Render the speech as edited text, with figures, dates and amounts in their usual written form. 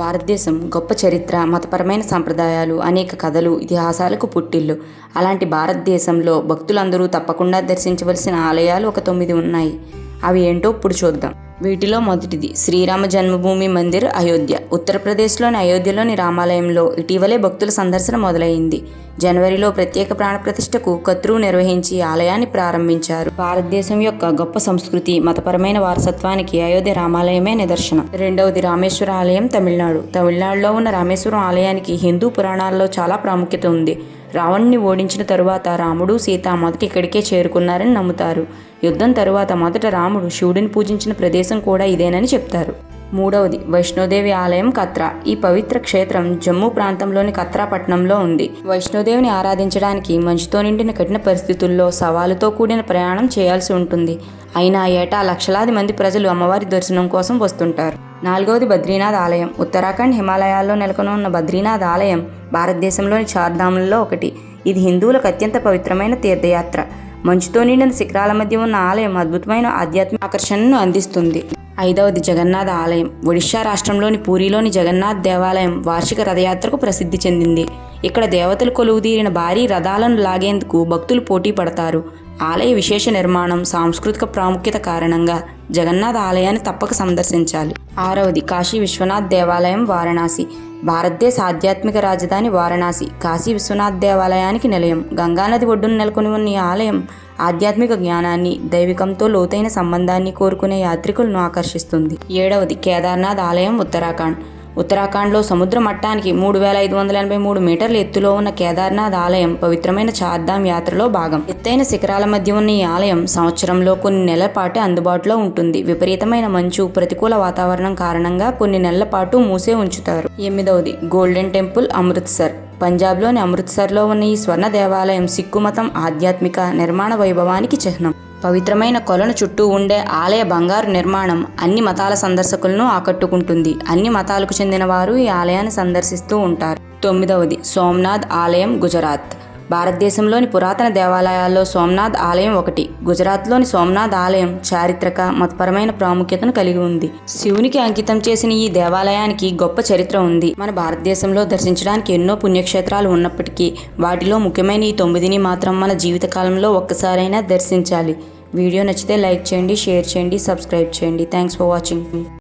భారతదేశం గొప్ప చరిత్ర, మతపరమైన సంప్రదాయాలు, అనేక కథలు, ఇతిహాసాలకు పుట్టిల్లు. అలాంటి భారతదేశంలో భక్తులందరూ తప్పకుండా దర్శించవలసిన ఆలయాలు ఒక 9 ఉన్నాయి. అవి ఏంటో ఇప్పుడు చూద్దాం. వీటిలో మొదటిది శ్రీరామ జన్మభూమి మందిర్, అయోధ్య. ఉత్తరప్రదేశ్లోని అయోధ్యలోని రామాలయంలో ఇటీవలే భక్తుల సందర్శన మొదలైంది. జనవరిలో ప్రత్యేక ప్రాణప్రతిష్ఠకు కత్రువు నిర్వహించి ఆలయాన్ని ప్రారంభించారు. భారతదేశం యొక్క గొప్ప సంస్కృతి, మతపరమైన వారసత్వానికి అయోధ్య రామాలయమే నిదర్శనం. రెండవది రామేశ్వర ఆలయం, తమిళనాడు. తమిళనాడులో ఉన్న రామేశ్వరం ఆలయానికి హిందూ పురాణాల్లో చాలా ప్రాముఖ్యత ఉంది. రావణుని ఓడించిన తరువాత రాముడు, సీత మొదట ఇక్కడికే చేరుకున్నారని నమ్ముతారు. యుద్ధం తరువాత మొదట రాముడు శివుడిని పూజించిన ప్రదేశం కూడా ఇదేనని చెప్తారు. మూడవది వైష్ణోదేవి ఆలయం, కత్రా. ఈ పవిత్ర క్షేత్రం జమ్మూ ప్రాంతంలోని కత్రా పట్టణంలో ఉంది. వైష్ణోదేవిని ఆరాధించడానికి మంచుతో నిండిన కఠిన పరిస్థితుల్లో సవాలుతో కూడిన ప్రయాణం చేయాల్సి ఉంటుంది. అయినా ఏటా లక్షలాది మంది ప్రజలు అమ్మవారి దర్శనం కోసం వస్తుంటారు. నాలుగవది బద్రీనాథ్ ఆలయం. ఉత్తరాఖండ్ హిమాలయాల్లో నెలకొని ఉన్న బద్రీనాథ్ ఆలయం భారతదేశంలోని చార్ధాములలో ఒకటి. ఇది హిందువులకు అత్యంత పవిత్రమైన తీర్థయాత్ర. మంచుతో నిండిన శిఖరాల మధ్య ఉన్న ఆలయం అద్భుతమైన ఆధ్యాత్మిక ఆకర్షణను అందిస్తుంది. ఐదవది జగన్నాథ ఆలయం. ఒడిషా రాష్ట్రంలోని పూరిలోని జగన్నాథ్ దేవాలయం వార్షిక రథయాత్రకు ప్రసిద్ధి చెందింది. ఇక్కడ దేవతలు కొలువుదీరిన భారీ రథాలను లాగేందుకు భక్తులు పోటీ పడతారు. ఆలయ విశేష నిర్మాణం, సాంస్కృతిక ప్రాముఖ్యత కారణంగా జగన్నాథ ఆలయాన్ని తప్పక సందర్శించాలి. ఆరవది కాశీ విశ్వనాథ్ దేవాలయం, వారణాసి. భారతదేశ ఆధ్యాత్మిక రాజధాని వారణాసి కాశీ విశ్వనాథ్ దేవాలయానికి నిలయం. గంగానది ఒడ్డున నెలకొని ఉన్న ఈ ఆలయం ఆధ్యాత్మిక జ్ఞానాన్ని, దైవికంతో లోతైన సంబంధాన్ని కోరుకునే యాత్రికులను ఆకర్షిస్తుంది. ఏడవది కేదార్నాథ్ ఆలయం, ఉత్తరాఖండ్. ఉత్తరాఖండ్లో సముద్ర మట్టానికి 3583 మీటర్ల ఎత్తులో ఉన్న కేదార్నాథ్ ఆలయం పవిత్రమైన చార్ధామ్ యాత్రలో భాగం. ఎత్తైన శిఖరాల మధ్య ఉన్న ఈ ఆలయం సంవత్సరంలో కొన్ని నెలల పాటు అందుబాటులో ఉంటుంది. విపరీతమైన మంచు, ప్రతికూల వాతావరణం కారణంగా కొన్ని నెలల పాటు మూసే ఉంచుతారు. ఎనిమిదవది గోల్డెన్ టెంపుల్, అమృత్సర్. పంజాబ్లోని అమృత్సర్లో ఉన్న ఈ స్వర్ణ దేవాలయం సిక్కు మతం ఆధ్యాత్మిక నిర్మాణ వైభవానికి చిహ్నం. పవిత్రమైన కొలను చుట్టూ ఉండే ఆలయ బంగారు నిర్మాణం అన్ని మతాల సందర్శకులను ఆకట్టుకుంటుంది. అన్ని మతాలకు చెందిన వారు ఈ ఆలయాన్ని సందర్శిస్తూ ఉంటారు. తొమ్మిదవది సోమనాథ్ ఆలయం, గుజరాత్. భారతదేశంలోని పురాతన దేవాలయాల్లో సోమనాథ్ ఆలయం ఒకటి. గుజరాత్లోని సోమనాథ్ ఆలయం చారిత్రక, మతపరమైన ప్రాముఖ్యతను కలిగి ఉంది. శివునికి అంకితం చేసిన ఈ దేవాలయానికి గొప్ప చరిత్ర ఉంది. మన భారతదేశంలో దర్శించడానికి ఎన్నో పుణ్యక్షేత్రాలు ఉన్నప్పటికీ వాటిలో ముఖ్యమైన ఈ 9ని మాత్రం మన జీవితకాలంలో ఒక్కసారైనా దర్శించాలి. వీడియో నచ్చితే లైక్ చేయండి, షేర్ చేయండి, సబ్స్క్రైబ్ చేయండి. Thanks for watching.